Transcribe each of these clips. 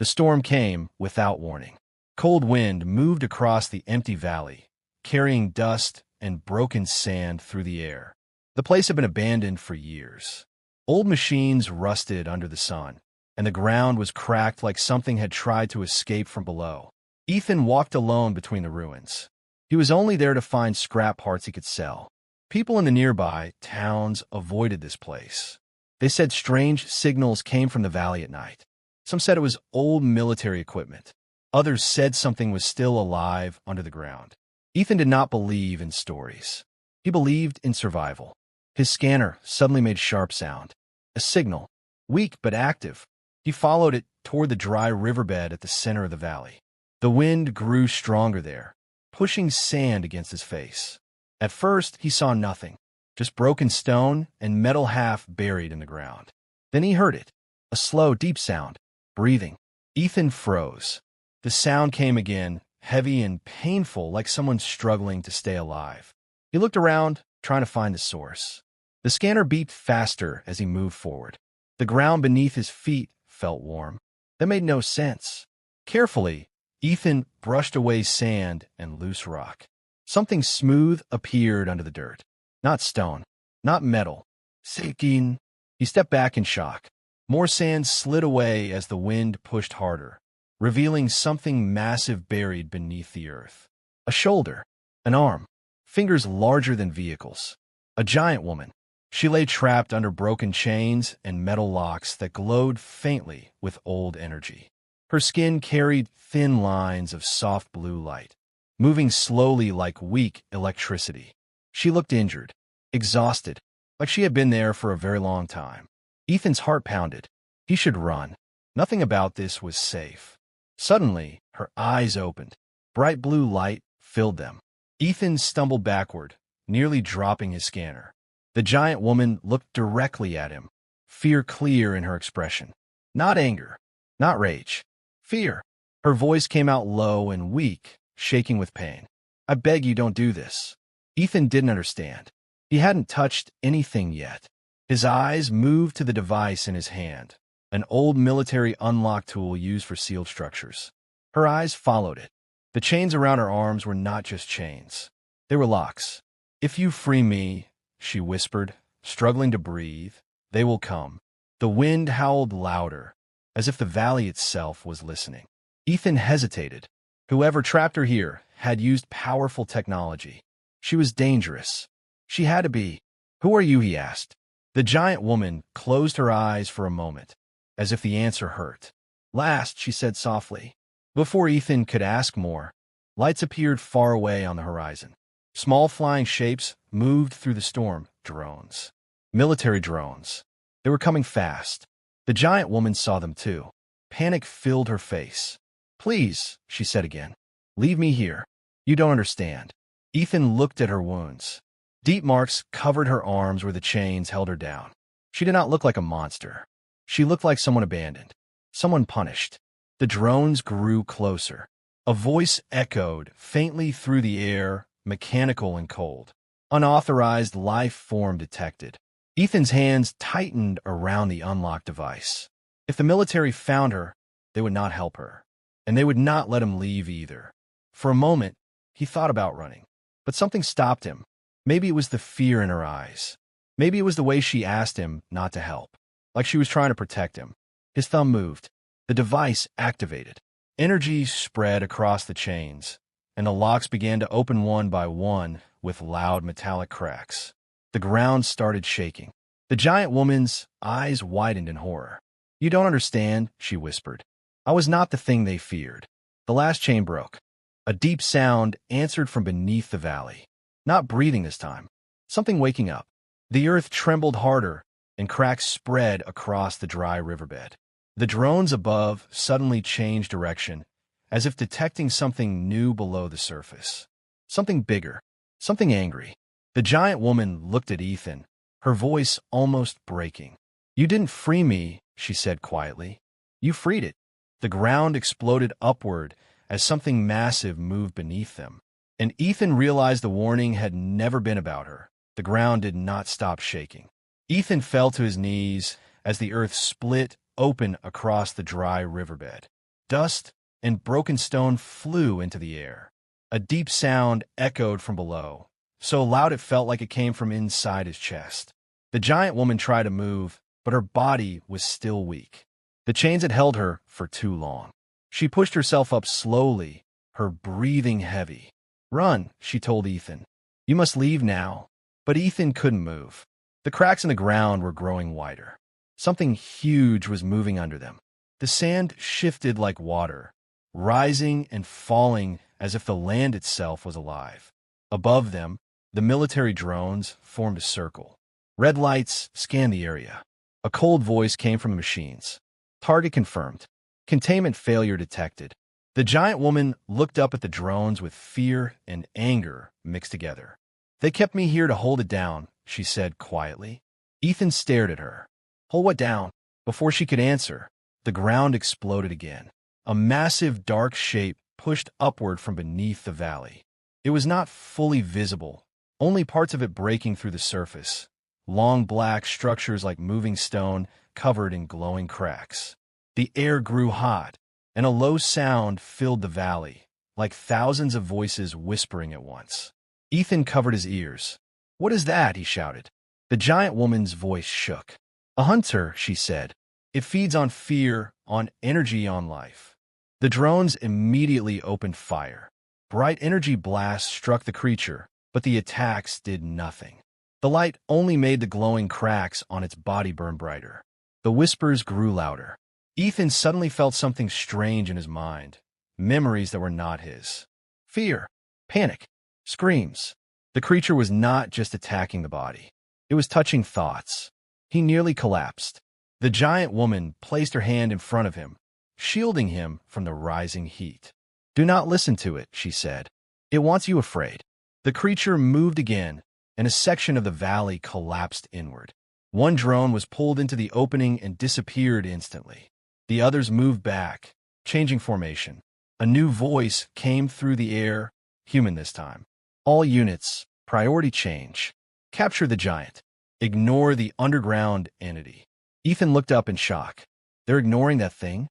The storm came without warning. Cold wind moved across the empty valley, carrying dust and broken sand through the air. The place had been abandoned for years. Old machines rusted under the sun, and the ground was cracked like something had tried to escape from below. Ethan walked alone between the ruins. He was only there to find scrap parts he could sell. People in the nearby towns avoided this place. They said strange signals came from the valley at night. Some said it was old military equipment. Others said something was still alive under the ground. Ethan did not believe in stories. He believed in survival. His scanner suddenly made sharp sound. A signal, weak but active. He followed it toward the dry riverbed at the center of the valley. The wind grew stronger there, pushing sand against his face. At first, he saw nothing, just broken stone and metal half buried in the ground. Then he heard it, a slow, deep sound, breathing. Ethan froze. The sound came again, heavy and painful, like someone struggling to stay alive. He looked around, trying to find the source. The scanner beeped faster as he moved forward. The ground beneath his feet felt warm. That made no sense. Carefully, Ethan brushed away sand and loose rock. Something smooth appeared under the dirt. Not stone, not metal. Seeking. He stepped back in shock. More sand slid away as the wind pushed harder, revealing something massive buried beneath the earth. A shoulder, an arm, fingers larger than vehicles. A giant woman. She lay trapped under broken chains and metal locks that glowed faintly with old energy. Her skin carried thin lines of soft blue light, moving slowly like weak electricity. She looked injured, exhausted, like she had been there for a very long time. Ethan's heart pounded. He should run. Nothing about this was safe. Suddenly, her eyes opened. Bright blue light filled them. Ethan stumbled backward, nearly dropping his scanner. The giant woman looked directly at him, fear clear in her expression. Not anger, not rage. Fear. Her voice came out low and weak, shaking with pain. I beg you, don't do this. Ethan didn't understand. He hadn't touched anything yet. His eyes moved to the device in his hand, an old military unlock tool used for sealed structures. Her eyes followed it. The chains around her arms were not just chains. They were locks. If you free me, she whispered, struggling to breathe, they will come. The wind howled louder, as if the valley itself was listening. Ethan hesitated. Whoever trapped her here had used powerful technology. She was dangerous. She had to be. Who are you? He asked. The giant woman closed her eyes for a moment, as if the answer hurt. Last, she said softly. Before Ethan could ask more, lights appeared far away on the horizon. Small flying shapes moved through the storm. Drones. Military drones. They were coming fast. The giant woman saw them too. Panic filled her face. Please, she said again. Leave me here. You don't understand. Ethan looked at her wounds. Deep marks covered her arms where the chains held her down. She did not look like a monster. She looked like someone abandoned. Someone punished. The drones grew closer. A voice echoed faintly through the air, mechanical and cold. Unauthorized life form detected. Ethan's hands tightened around the unlocked device. If the military found her, they would not help her. And they would not let him leave either. For a moment, he thought about running. But something stopped him. Maybe it was the fear in her eyes. Maybe it was the way she asked him not to help, like she was trying to protect him. His thumb moved. The device activated. Energy spread across the chains, and the locks began to open one by one with loud metallic cracks. The ground started shaking. The giant woman's eyes widened in horror. You don't understand, she whispered. I was not the thing they feared. The last chain broke. A deep sound answered from beneath the valley. Not breathing this time. Something waking up. The earth trembled harder, and cracks spread across the dry riverbed. The drones above suddenly changed direction, as if detecting something new below the surface. Something bigger. Something angry. The giant woman looked at Ethan, her voice almost breaking. You didn't free me, she said quietly. You freed it. The ground exploded upward as something massive moved beneath them. And Ethan realized the warning had never been about her. The ground did not stop shaking. Ethan fell to his knees as the earth split open across the dry riverbed. Dust and broken stone flew into the air. A deep sound echoed from below, so loud it felt like it came from inside his chest. The giant woman tried to move, but her body was still weak. The chains had held her for too long. She pushed herself up slowly, her breathing heavy. "Run," she told Ethan. "You must leave now." But Ethan couldn't move. The cracks in the ground were growing wider. Something huge was moving under them. The sand shifted like water, rising and falling as if the land itself was alive. Above them, the military drones formed a circle. Red lights scanned the area. A cold voice came from the machines. "Target confirmed. Containment failure detected." The giant woman looked up at the drones with fear and anger mixed together. "They kept me here to hold it down," she said quietly. Ethan stared at her. "Hold what down?" Before she could answer, the ground exploded again. A massive dark shape pushed upward from beneath the valley. It was not fully visible, only parts of it breaking through the surface. Long black structures like moving stone covered in glowing cracks. The air grew hot, and a low sound filled the valley, like thousands of voices whispering at once. Ethan covered his ears. "What is that?" he shouted. The giant woman's voice shook. "A hunter," she said. "It feeds on fear, on energy, on life." The drones immediately opened fire. Bright energy blasts struck the creature, but the attacks did nothing. The light only made the glowing cracks on its body burn brighter. The whispers grew louder. Ethan suddenly felt something strange in his mind, memories that were not his. Fear, panic, screams. The creature was not just attacking the body. It was touching thoughts. He nearly collapsed. The giant woman placed her hand in front of him, shielding him from the rising heat. "Do not listen to it," she said. "It wants you afraid." The creature moved again, and a section of the valley collapsed inward. One drone was pulled into the opening and disappeared instantly. The others moved back, changing formation. A new voice came through the air, human this time. "All units, priority change. Capture the giant. Ignore the underground entity." Ethan looked up in shock. "They're ignoring that thing?"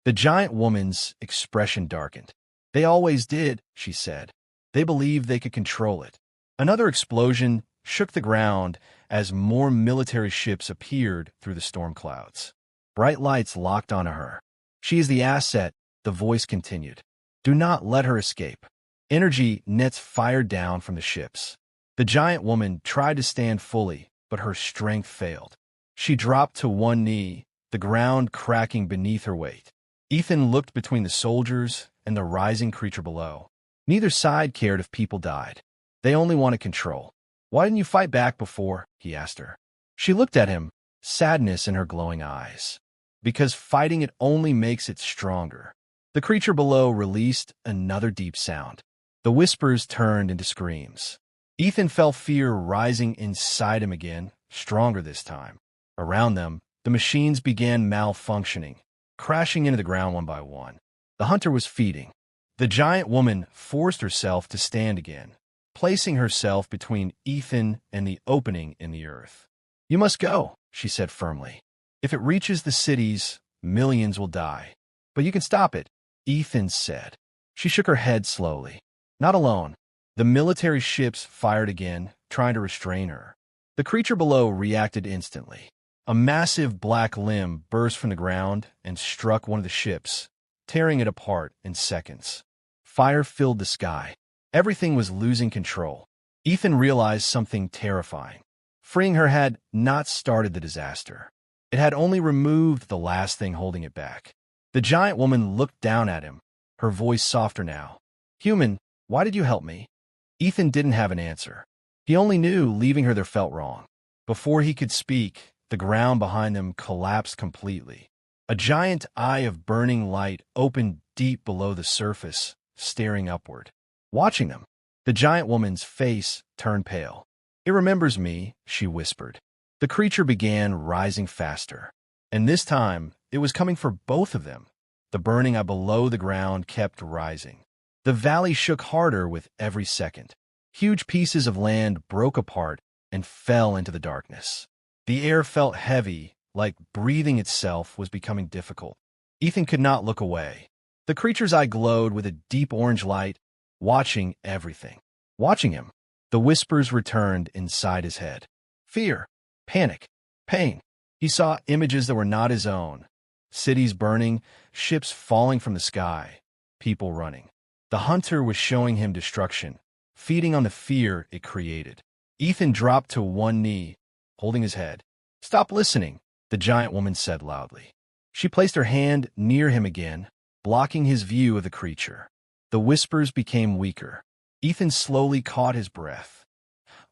The giant woman's expression darkened. "They always did," she said. "They believed they could control it." Another explosion shook the ground as more military ships appeared through the storm clouds. Bright lights locked onto her. "She is the asset," the voice continued. "Do not let her escape." Energy nets fired down from the ships. The giant woman tried to stand fully, but her strength failed. She dropped to one knee, the ground cracking beneath her weight. Ethan looked between the soldiers and the rising creature below. Neither side cared if people died. They only wanted control. "Why didn't you fight back before?" he asked her. She looked at him, sadness in her glowing eyes. "Because fighting it only makes it stronger." The creature below released another deep sound. The whispers turned into screams. Ethan felt fear rising inside him again, stronger this time. Around them, the machines began malfunctioning, crashing into the ground one by one. The hunter was feeding. The giant woman forced herself to stand again, placing herself between Ethan and the opening in the earth. "You must go," she said firmly. "If it reaches the cities, millions will die. But you can stop it," Ethan said. She shook her head slowly. "Not alone." The military ships fired again, trying to restrain her. The creature below reacted instantly. A massive black limb burst from the ground and struck one of the ships, tearing it apart in seconds. Fire filled the sky. Everything was losing control. Ethan realized something terrifying. Freeing her had not started the disaster. It had only removed the last thing holding it back. The giant woman looked down at him, her voice softer now. "Human, why did you help me?" Ethan didn't have an answer. He only knew leaving her there felt wrong. Before he could speak, the ground behind them collapsed completely. A giant eye of burning light opened deep below the surface, staring upward. Watching them, the giant woman's face turned pale. "It remembers me," she whispered. The creature began rising faster. And this time, it was coming for both of them. The burning eye below the ground kept rising. The valley shook harder with every second. Huge pieces of land broke apart and fell into the darkness. The air felt heavy, like breathing itself was becoming difficult. Ethan could not look away. The creature's eye glowed with a deep orange light, watching everything. Watching him, the whispers returned inside his head. Fear, panic, pain. He saw images that were not his own. Cities burning, ships falling from the sky, people running. The hunter was showing him destruction, feeding on the fear it created. Ethan dropped to one knee, holding his head. "Stop listening," the giant woman said loudly. She placed her hand near him again, blocking his view of the creature. The whispers became weaker. Ethan slowly caught his breath.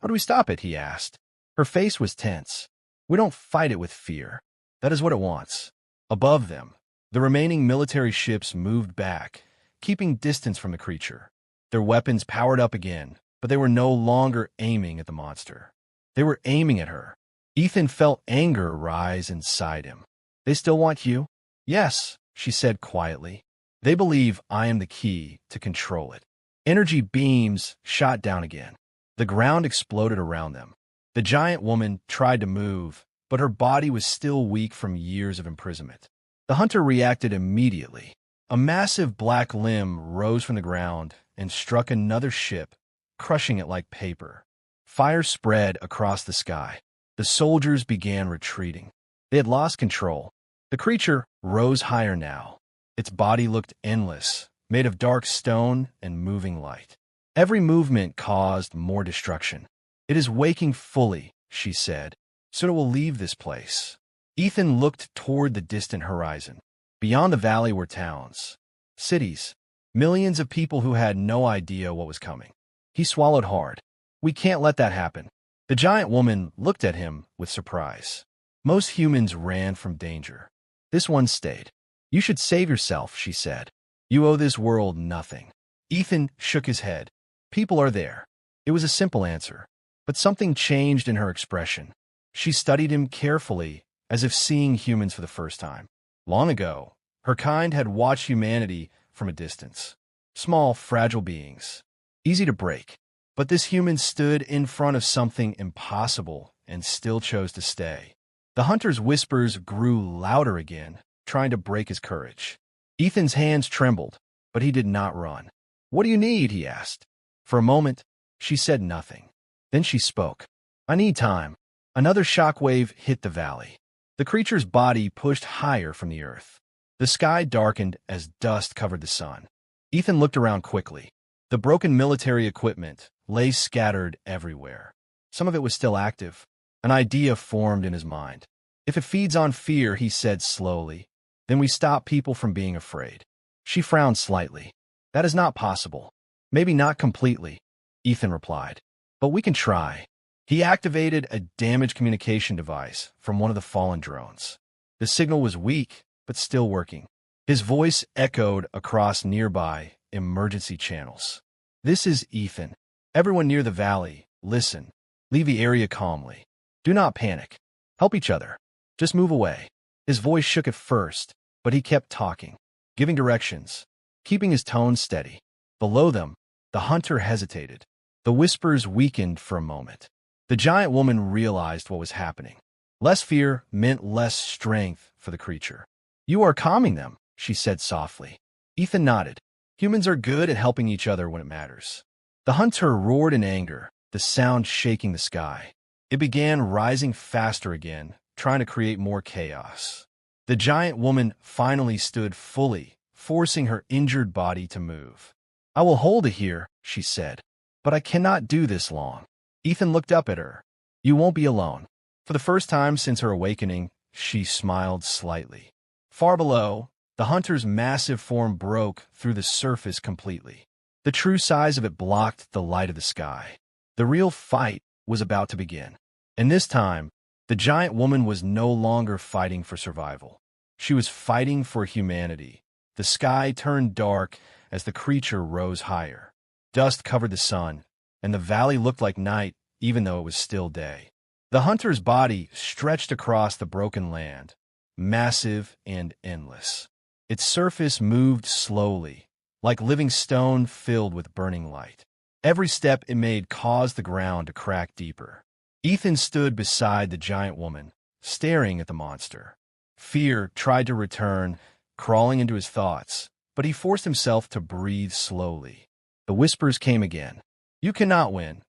"How do we stop it?" he asked. Her face was tense. "We don't fight it with fear. That is what it wants." Above them, the remaining military ships moved back, keeping distance from the creature. Their weapons powered up again, but they were no longer aiming at the monster. They were aiming at her. Ethan felt anger rise inside him. "They still want you?" "Yes," she said quietly. "They believe I am the key to control it." Energy beams shot down again. The ground exploded around them. The giant woman tried to move, but her body was still weak from years of imprisonment. The hunter reacted immediately. A massive black limb rose from the ground and struck another ship, crushing it like paper. Fire spread across the sky. The soldiers began retreating. They had lost control. The creature rose higher now. Its body looked endless, made of dark stone and moving light. Every movement caused more destruction. "It is waking fully," she said. "Soon it will leave this place." Ethan looked toward the distant horizon. Beyond the valley were towns, cities, millions of people who had no idea what was coming. He swallowed hard. "We can't let that happen." The giant woman looked at him with surprise. Most humans ran from danger. This one stayed. "You should save yourself," she said. "You owe this world nothing." Ethan shook his head. "People are there." It was a simple answer, but something changed in her expression. She studied him carefully, as if seeing humans for the first time. Long ago, her kind had watched humanity from a distance. Small, fragile beings, easy to break. But this human stood in front of something impossible and still chose to stay. The hunter's whispers grew louder again, trying to break his courage. Ethan's hands trembled, but he did not run. "What do you need?" he asked. For a moment, she said nothing. Then she spoke. "I need time." Another shockwave hit the valley. The creature's body pushed higher from the earth. The sky darkened as dust covered the sun. Ethan looked around quickly. The broken military equipment lay scattered everywhere. Some of it was still active. An idea formed in his mind. "If it feeds on fear," he said slowly, "then we stop people from being afraid." She frowned slightly. "That is not possible." "Maybe not completely," Ethan replied. "But we can try." He activated a damaged communication device from one of the fallen drones. The signal was weak, but still working. His voice echoed across nearby emergency channels. "This is Ethan. Everyone near the valley, listen. Leave the area calmly. Do not panic. Help each other. Just move away." His voice shook at first, but he kept talking, giving directions, keeping his tone steady. Below them, the hunter hesitated. The whispers weakened for a moment. The giant woman realized what was happening. Less fear meant less strength for the creature. "You are calming them," she said softly. Ethan nodded. "Humans are good at helping each other when it matters." The hunter roared in anger, the sound shaking the sky. It began rising faster again, trying to create more chaos. The giant woman finally stood fully, forcing her injured body to move. "I will hold it here," she said. "But I cannot do this long." Ethan looked up at her. "You won't be alone." For the first time since her awakening, she smiled slightly. Far below, the hunter's massive form broke through the surface completely. The true size of it blocked the light of the sky. The real fight was about to begin. And this time, the giant woman was no longer fighting for survival. She was fighting for humanity. The sky turned dark as the creature rose higher. Dust covered the sun, and the valley looked like night even though it was still day. The hunter's body stretched across the broken land, massive and endless. Its surface moved slowly, like living stone filled with burning light. Every step it made caused the ground to crack deeper. Ethan stood beside the giant woman, staring at the monster. Fear tried to return, crawling into his thoughts, but he forced himself to breathe slowly. The whispers came again. You cannot win.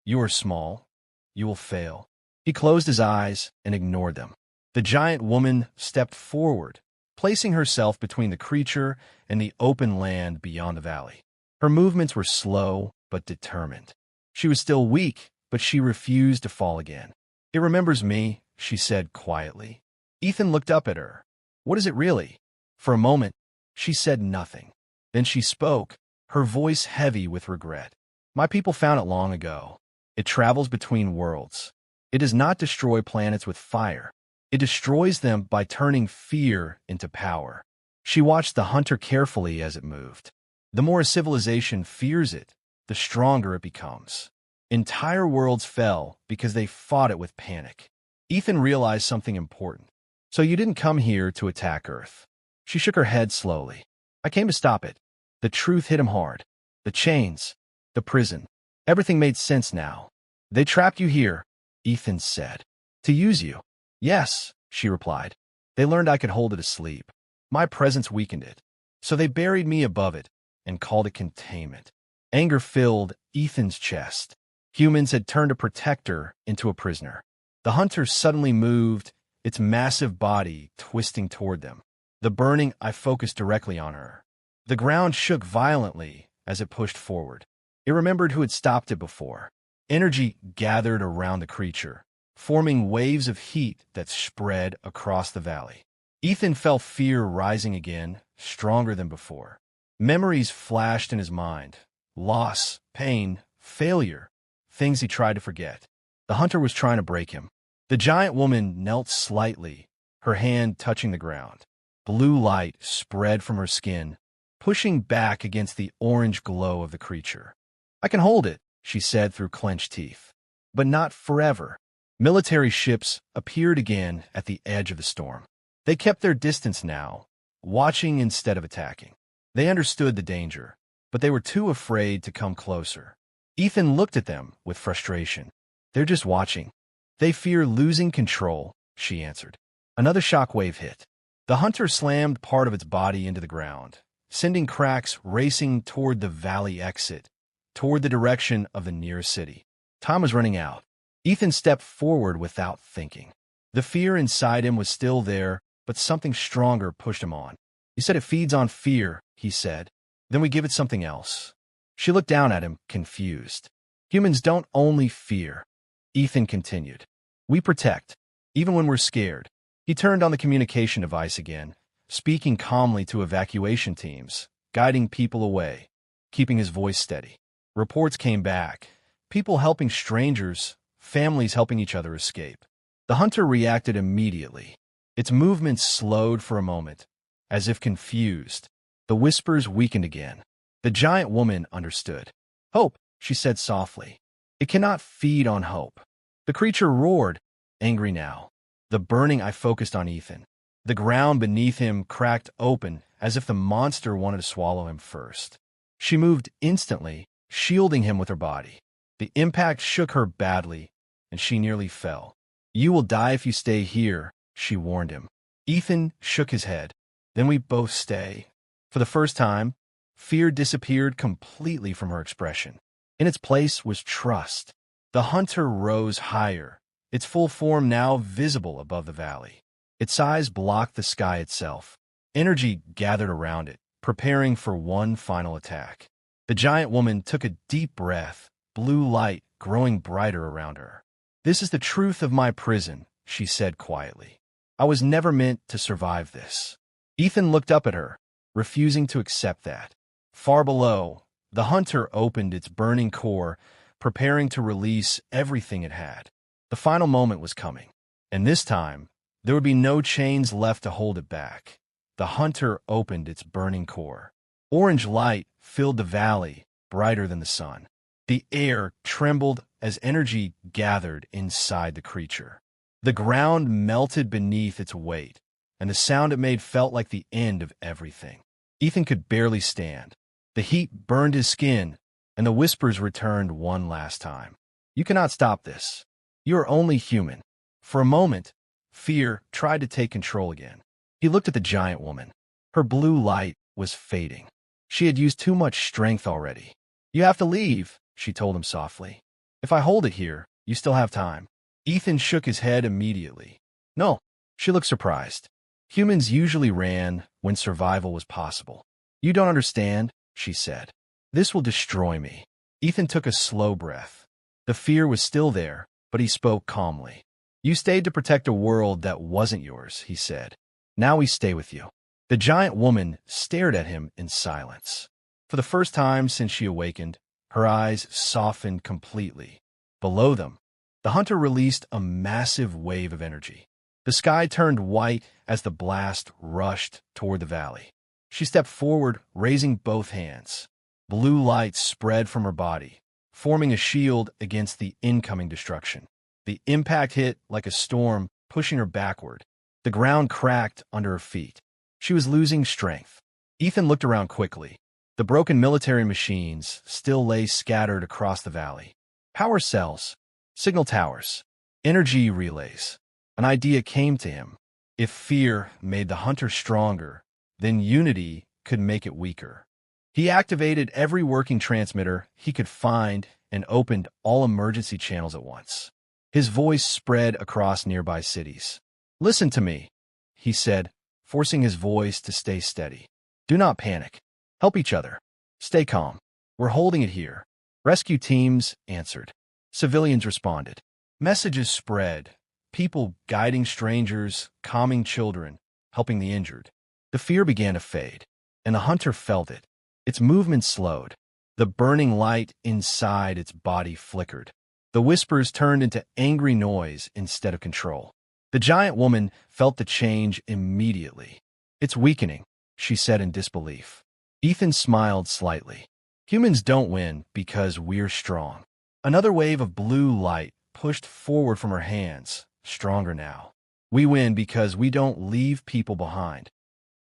You are small. You will fail. He closed his eyes and ignored them. The giant woman stepped forward, placing herself between the creature and the open land beyond the valley. Her movements were slow but determined. She was still weak, but she refused to fall again. It remembers me, she said quietly. Ethan looked up at her. What is it really? For a moment, she said nothing. Then she spoke, her voice heavy with regret. My people found it long ago. It travels between worlds. It does not destroy planets with fire. It destroys them by turning fear into power. She watched the hunter carefully as it moved. The more a civilization fears it, the stronger it becomes. Entire worlds fell because they fought it with panic. Ethan realized something important. So you didn't come here to attack Earth. She shook her head slowly. I came to stop it. The truth hit him hard. The chains, the prison. Everything made sense now. They trapped you here, Ethan said. To use you. Yes, she replied. They learned I could hold it asleep. My presence weakened it. So they buried me above it and called it containment. Anger filled Ethan's chest. Humans had turned a protector into a prisoner. The hunter suddenly moved, its massive body twisting toward them. The burning eye focused directly on her. The ground shook violently as it pushed forward. It remembered who had stopped it before. Energy gathered around the creature, forming waves of heat that spread across the valley. Ethan felt fear rising again, stronger than before. Memories flashed in his mind. Loss, pain, failure, things he tried to forget. The hunter was trying to break him. The giant woman knelt slightly, her hand touching the ground. Blue light spread from her skin, pushing back against the orange glow of the creature. I can hold it, she said through clenched teeth. But not forever. Military ships appeared again at the edge of the storm. They kept their distance now, watching instead of attacking. They understood the danger, but they were too afraid to come closer. Ethan looked at them with frustration. They're just watching. They fear losing control, she answered. Another shockwave hit. The hunter slammed part of its body into the ground, sending cracks racing toward the valley exit, toward the direction of the nearest city. Time was running out. Ethan stepped forward without thinking. The fear inside him was still there, but something stronger pushed him on. You said it feeds on fear, he said. Then we give it something else. She looked down at him, confused. Humans don't only fear. Ethan continued. We protect, even when we're scared. He turned on the communication device again, speaking calmly to evacuation teams, guiding people away, keeping his voice steady. Reports came back. People helping strangers, families helping each other escape. The hunter reacted immediately. Its movements slowed for a moment, as if confused. The whispers weakened again. The giant woman understood. Hope, she said softly. It cannot feed on hope. The creature roared, angry now. The burning eye focused on Ethan. The ground beneath him cracked open as if the monster wanted to swallow him first. She moved instantly, shielding him with her body. The impact shook her badly, and she nearly fell. You will die if you stay here, she warned him. Ethan shook his head. Then we both stay. For the first time, fear disappeared completely from her expression. In its place was trust. The hunter rose higher, its full form now visible above the valley. Its eyes blocked the sky itself. Energy gathered around it, preparing for one final attack. The giant woman took a deep breath, blue light growing brighter around her. This is the truth of my prison, she said quietly. I was never meant to survive this. Ethan looked up at her, refusing to accept that. Far below, the hunter opened its burning core, preparing to release everything it had. The final moment was coming, and this time, there would be no chains left to hold it back. The hunter opened its burning core. Orange light filled the valley, brighter than the sun. The air trembled as energy gathered inside the creature. The ground melted beneath its weight, and the sound it made felt like the end of everything. Ethan could barely stand. The heat burned his skin, and the whispers returned one last time. You cannot stop this. You are only human. For a moment, fear tried to take control again. He looked at the giant woman. Her blue light was fading. She had used too much strength already. "You have to leave," she told him softly. "If I hold it here, you still have time." Ethan shook his head immediately. "No." She looked surprised. Humans usually ran when survival was possible. "You don't understand," she said. "This will destroy me." Ethan took a slow breath. The fear was still there, but he spoke calmly. "You stayed to protect a world that wasn't yours," he said. "Now we stay with you." The giant woman stared at him in silence. For the first time since she awakened, her eyes softened completely. Below them, the hunter released a massive wave of energy. The sky turned white as the blast rushed toward the valley. She stepped forward, raising both hands. Blue light spread from her body, forming a shield against the incoming destruction. The impact hit like a storm, pushing her backward. The ground cracked under her feet. She was losing strength. Ethan looked around quickly. The broken military machines still lay scattered across the valley. Power cells, signal towers, energy relays. An idea came to him. If fear made the hunter stronger, then unity could make it weaker. He activated every working transmitter he could find and opened all emergency channels at once. His voice spread across nearby cities. "Listen to me," he said, forcing his voice to stay steady. "Do not panic. Help each other. Stay calm. We're holding it here." Rescue teams answered. Civilians responded. Messages spread. People guiding strangers, calming children, helping the injured. The fear began to fade, and the hunter felt it. Its movement slowed. The burning light inside its body flickered. The whispers turned into angry noise instead of control. The giant woman felt the change immediately. "It's weakening," she said in disbelief. Ethan smiled slightly. "Humans don't win because we're strong." Another wave of blue light pushed forward from her hands, stronger now. "We win because we don't leave people behind."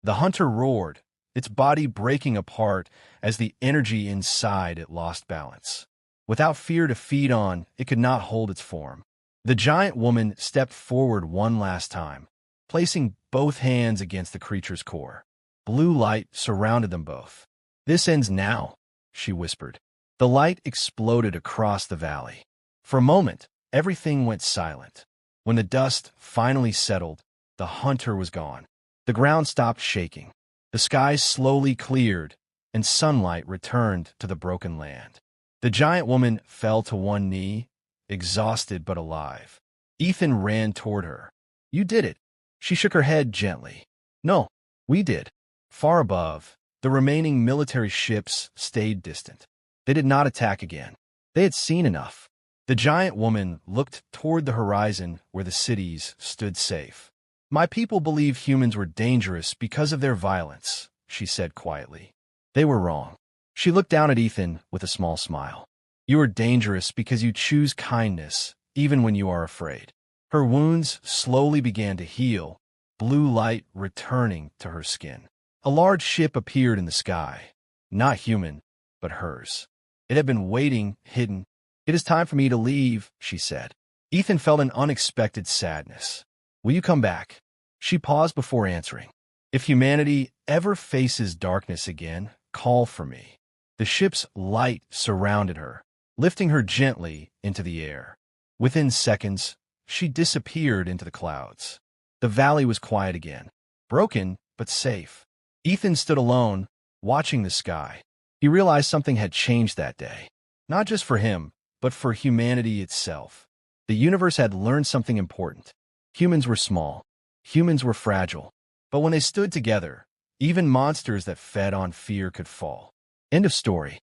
The hunter roared, its body breaking apart as the energy inside it lost balance. Without fear to feed on, it could not hold its form. The giant woman stepped forward one last time, placing both hands against the creature's core. Blue light surrounded them both. "This ends now," she whispered. The light exploded across the valley. For a moment, everything went silent. When the dust finally settled, the hunter was gone. The ground stopped shaking. The sky slowly cleared, and sunlight returned to the broken land. The giant woman fell to one knee, exhausted but alive. Ethan ran toward her. "You did it." She shook her head gently. "No, we did." Far above, the remaining military ships stayed distant. They did not attack again. They had seen enough. The giant woman looked toward the horizon where the cities stood safe. "My people believe humans were dangerous because of their violence," she said quietly. "They were wrong." She looked down at Ethan with a small smile. "You are dangerous because you choose kindness, even when you are afraid." Her wounds slowly began to heal, blue light returning to her skin. A large ship appeared in the sky. Not human, but hers. It had been waiting, hidden. "It is time for me to leave," she said. Ethan felt an unexpected sadness. "Will you come back?" She paused before answering. "If humanity ever faces darkness again, call for me." The ship's light surrounded her, lifting her gently into the air. Within seconds, she disappeared into the clouds. The valley was quiet again, broken but safe. Ethan stood alone, watching the sky. He realized something had changed that day. Not just for him, but for humanity itself. The universe had learned something important. Humans were small. Humans were fragile. But when they stood together, even monsters that fed on fear could fall. End of story.